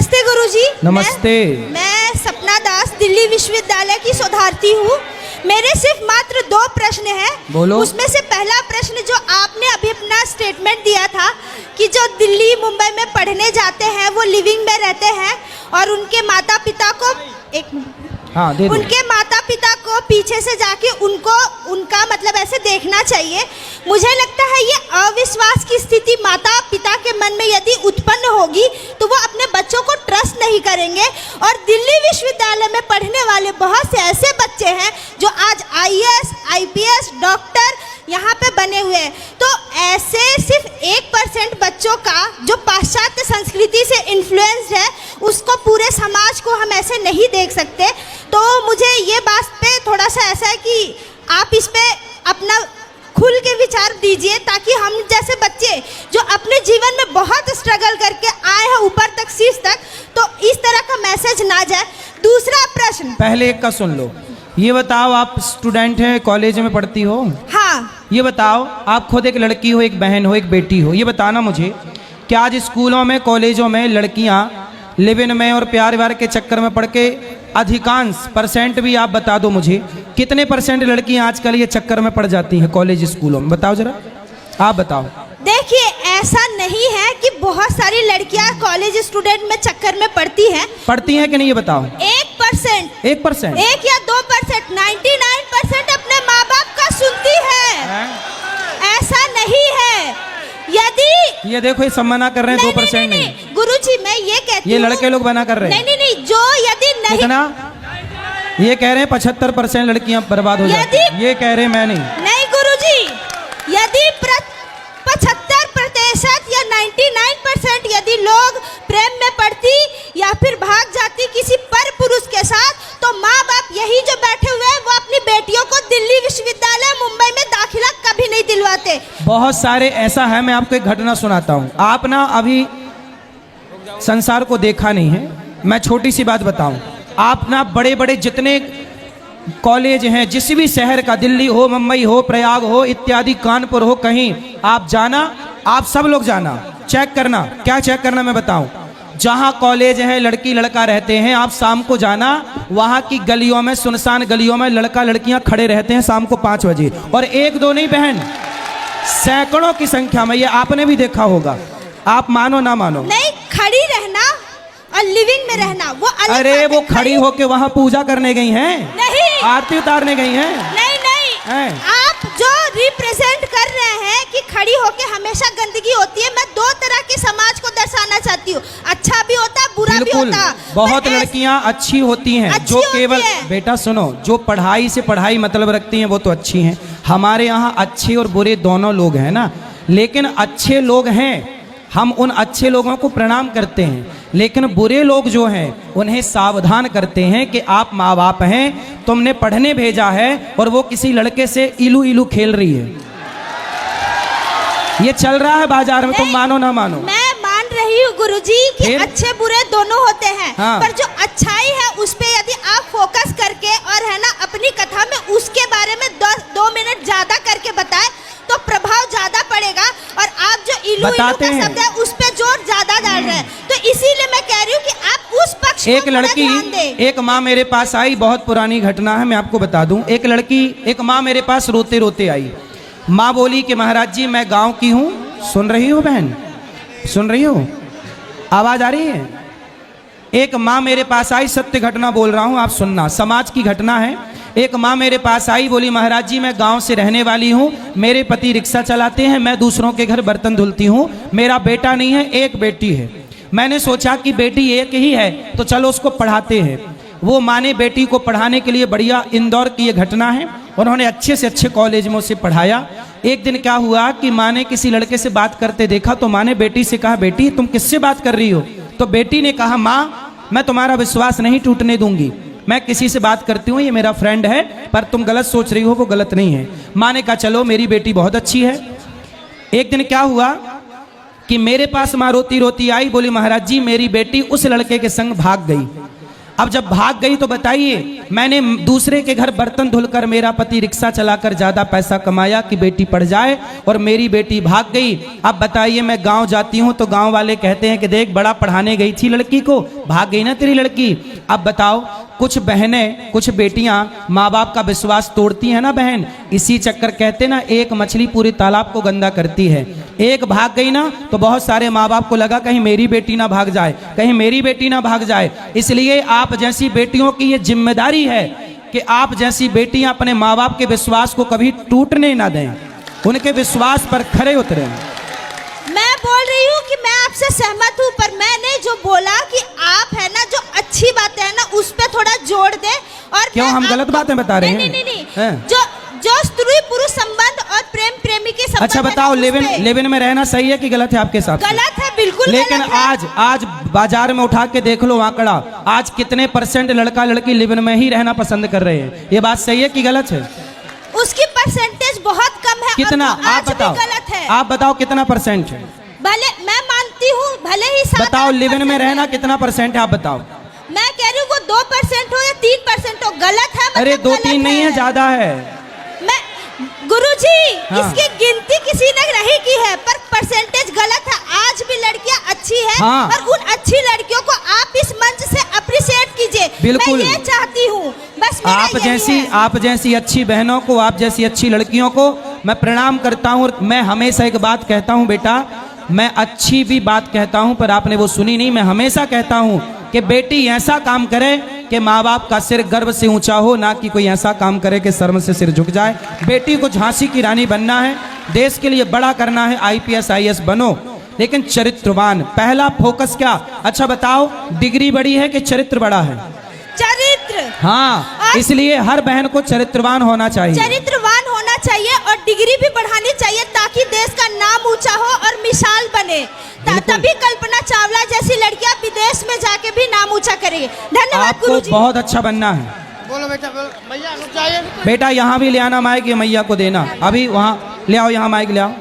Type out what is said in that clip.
नमस्ते गुरुजी। नमस्ते। मैं सपना दास दिल्ली विश्वविद्यालय की शोधार्थी हूँ। मेरे सिर्फ मात्र 2 प्रश्न हैं। बोलो। उसमें से पहला प्रश्न जो आपने अभी अपना स्टेटमेंट दिया था कि जो दिल्ली मुंबई में पढ़ने जाते हैं वो लिविंग में रहते हैं और उनके माता पिता को उनके माता पिता को पीछे से जाके उनका मतलब ऐसे देखना चाहिए। मुझे लगता है ये अविश्वास की स्थिति माता पिता के मन में यदि उत्पन्न होगी तो वो अपने बच्चों को ट्रस्ट नहीं करेंगे। और दिल्ली विश्वविद्यालय में पढ़ने वाले बहुत से ऐसे बच्चे हैं जो आज IAS, IPS, डॉक्टर यहाँ पे बने हुए हैं। तो ऐसे सिर्फ 1% बच्चों का जो पाश्चात्य संस्कृति से इन्फ्लुएंस्ड है उसको पूरे समाज को हम ऐसे नहीं देख सकते। तो मुझे ये बात पे थोड़ा सा ऐसा है कि आप इस पे अपना खुल के विचार दीजिए ताकि हम जैसे बच्चे जो अपने जीवन में बहुत स्ट्रगल करके आए हैं ऊपर तक शीर्ष तक, तो इस तरह का मैसेज ना जाए। दूसरा प्रश्न, पहले एक का सुन लो। ये बताओ, आप स्टूडेंट हैं, कॉलेज में पढ़ती हो? हाँ। ये बताओ, आप खुद एक लड़की हो, एक बहन हो, एक बेटी हो, ये बताना मुझे कि आज स्कूलों में कॉलेजों में लड़कियां लिव इन में और प्यार व्यार के चक्कर में पड़ के अधिकांश परसेंट भी आप बता दो मुझे, कितने परसेंट लड़कियां आजकल ये चक्कर में पड़ जाती हैं कॉलेज स्कूलों में? बताओ जरा, आप बताओ। देखिए, ऐसा नहीं है कि बहुत सारी लड़कियां कॉलेज स्टूडेंट में चक्कर में पड़ती हैं कि नहीं, ये बताओ। 1%, 1% 1 या 2%, 99% अपने माँ बाप का सुनती है। ऐसा नहीं है। यदि ये देखो, ये सब मना कर रहे हैं 2% नहीं। गुरुजी, मैं ये कहती हूँ, ये लड़के लोग मना कर रहे हैं। नहीं, जो यदि नहीं, कितना? ये कह रहे हैं 75% लड़कियां बर्बाद हो जाती हैं। ये कह रहे हैं, मैं नहीं गुरुजी, यदि 75% या 99% यदि लोग प्रेम में पड़ती या फिर भाग जाती किसी पर पुरुष के साथ, तो माँ बाप यही जो बैठे हुए हैं वो अपनी बेटियों को दिल्ली विश्वविद्यालय मुंबई में दाखिला कभी नहीं दिलवाते। बहुत सारे ऐसा है। मैं आपको एक घटना सुनाता हूँ। आप ना अभी संसार को देखा नहीं है। मैं छोटी सी बात बताऊं, आप ना बड़े बड़े जितने कॉलेज हैं, जिस भी शहर का, दिल्ली हो, मुंबई हो, प्रयाग हो, इत्यादि, कानपुर हो, कहीं आप जाना, आप सब लोग जाना, चेक करना। क्या चेक करना मैं बताऊं? जहां कॉलेज है, लड़की लड़का रहते हैं, आप शाम को जाना, वहां की गलियों में, सुनसान गलियों में लड़का लड़कियां खड़े रहते हैं शाम को 5 बजे, और 1-2 नहीं बहन, सैकड़ों की संख्या में। ये आपने भी देखा होगा, आप मानो ना मानो। नहीं, खड़ी रहना और लिविंग में रहना वो अलग। अरे वो खड़ी होके वहां पूजा करने गई हैं, नहीं, आरती उतारने गई हैं। नहीं, आप जो रिप्रेजेंट कर रहे हैं कि खड़ी होके हमेशा गंदगी होती है, मैं 2 तरह के समाज को दर्शाना चाहती हूँ। अच्छा भी होता है, बुरा भी होता है। बहुत लड़कियां अच्छी होती हैं, जो केवल, बेटा सुनो, जो पढ़ाई से पढ़ाई मतलब रखती हैं वो तो अच्छी हैं। हमारे यहाँ अच्छे और बुरे दोनों लोग हैं ना, लेकिन अच्छे लोग हैं, हम उन अच्छे लोगों को प्रणाम करते हैं, लेकिन बुरे लोग जो हैं उन्हें सावधान करते हैं कि आप माँ बाप हैं, तुमने पढ़ने भेजा है और वो किसी लड़के से इलू इलू खेल रही है। ये चल रहा है बाजार में, तुम मानो ना मानो। मैं मान रही हूँ गुरुजी कि अच्छे बुरे दोनों होते हैं। हाँ। पर जो अच्छाई है उस पे यदि आप फोकस करके और है ना अपनी कथा में उसके बारे में 2 मिनट ज्यादा करके बताए तो प्रभाव ज्यादा पड़ेगा। और आप जो इलू इलू का शब्द है उस पे जोर ज्यादा डाल रहे हैं, तो इसीलिए मैं कह रही हूँ कि आप उस पक्ष एक लड़की, एक माँ मेरे पास आई, बहुत पुरानी घटना है, मैं आपको बता दूं। एक माँ मेरे पास रोते रोते आई। माँ बोली कि महाराज जी, मैं गांव की हूँ। सुन रही हो बहन, सुन रही हो, आवाज आ रही है? एक माँ मेरे पास आई, सत्य घटना बोल रहा हूँ, आप सुनना, समाज की घटना है। एक माँ मेरे पास आई, बोली महाराज जी, मैं गांव से रहने वाली हूँ, मेरे पति रिक्शा चलाते हैं, मैं दूसरों के घर बर्तन धुलती हूँ, मेरा बेटा नहीं है, एक बेटी है। मैंने सोचा कि बेटी एक ही है तो चलो उसको पढ़ाते हैं। वो माँ ने बेटी को पढ़ाने के लिए, बढ़िया, इंदौर की ये घटना है, उन्होंने अच्छे से अच्छे कॉलेज में उसे पढ़ाया। एक दिन क्या हुआ कि माँ ने किसी लड़के से बात करते देखा, तो माँ ने बेटी से कहा, बेटी तुम किससे बात कर रही हो? तो बेटी ने कहा, माँ मैं तुम्हारा विश्वास नहीं टूटने दूंगी, मैं किसी से बात करती हूँ, ये मेरा फ्रेंड है, पर तुम गलत सोच रही हो, वो गलत नहीं है। माँ ने कहा, चलो मेरी बेटी बहुत अच्छी है। एक दिन क्या हुआ कि मेरे पास माँ रोती रोती आई, बोली महाराज जी, मेरी बेटी उस लड़के के संग भाग गई। अब जब भाग गई तो बताइए, मैंने दूसरे के घर बर्तन धुलकर मेरा पति रिक्शा चलाकर ज्यादा पैसा कमाया कि बेटी पढ़ जाए, और मेरी बेटी भाग गई। अब बताइए, मैं गांव जाती हूं तो गांव वाले कहते हैं कि देख बड़ा पढ़ाने गई थी लड़की को, भाग गई ना तेरी लड़की। अब बताओ, कुछ बहनें, कुछ बेटियां माँ बाप का विश्वास तोड़ती हैं ना बहन, इसी चक्कर कहते ना एक मछली पूरे तालाब को गंदा करती है। एक भाग गई ना तो बहुत सारे माँ बाप को लगा कहीं मेरी बेटी ना भाग जाए, कहीं मेरी बेटी ना भाग जाए। इसलिए आप जैसी बेटियों की ये जिम्मेदारी है कि आप जैसी बेटियां अपने माँ बाप के विश्वास को कभी टूटने ना दें, उनके विश्वास पर खरे उतरें। मैं बोल रही हूँ कि मैं आपसे सहमत हूँ, पर मैंने जो बोला कि आप है ना जो अच्छी बातें है ना उस पे थोड़ा जोड़ दे। और क्यों हम गलत बातें बता रहे हैं? नहीं नहीं नहीं, जो स्त्री पुरुष संबंध और प्रेम प्रेमी के संबंध। अच्छा बताओ, लिव इन में रहना सही है कि गलत है आपके साथ? गलत है, बिल्कुल। लेकिन आज बाजार में उठा के देख लो आंकड़ा, आज कितने % लड़का लड़की लिव इन में ही रहना पसंद कर रहे हैं। ये बात सही है कि गलत है? उसकी परसेंटेज बहुत कम है। कितना? आप बताओ, गलत है। आप बताओ कितना % है? भले मैं मानती हूँ, भले ही बताओ लिव इन में रहना कितना % है, आप बताओ। मैं कह रही हूँ वो 2% हो या 3% हो, गलत है। अरे 2-3 नहीं है, ज्यादा है। मैं गुरुजी, हाँ। इसकी गिनती किसी ने नहीं की है, पर परसेंटेज गलत है। आज भी लड़कियां अच्छी हैं, हाँ। और उन अच्छी लड़कियों को आप इस मंच से अप्रिशिएट कीजिए। बिल्कुल। मैं ये चाहती हूँ, बस मेरा आप जैसी अच्छी बहनों को, आप जैसी अच्छी लड़कियों को मैं प्रणाम करता हूँ। और मैं हमेशा एक बात कहता हूँ बेटा, मैं अच्छी भी बात कहता हूँ पर आपने वो सुनी नहीं। मैं हमेशा कहता हूँ कि बेटी ऐसा काम करे कि माँ बाप का सिर गर्व से ऊंचा हो, ना कि कोई ऐसा काम करे कि शर्म से सिर झुक जाए। बेटी को झांसी की रानी बनना है, देश के लिए बड़ा करना है, IPS IAS बनो, लेकिन चरित्रवान। पहला फोकस क्या? अच्छा बताओ, डिग्री बड़ी है कि चरित्र बड़ा है? चरित्र। हाँ, इसलिए हर बहन को चरित्रवान होना चाहिए। चरित्रवान होना चाहिए और डिग्री भी बढ़ानी चाहिए, ताकि देश का नाम ऊंचा हो और मिसाल बने। तभी कल्पना चावला जैसी लड़कियां विदेश में जाके भी नाम ऊंचा करेंगे। धन्यवाद आपको गुरुजी। बहुत अच्छा बनना है। बोलो बेटा, बोलो भैया, रुक जाइए। बेटा यहाँ भी ले आना माइक, ये मैया को देना। अभी वहाँ ले आओ, यहाँ माइक ले आओ।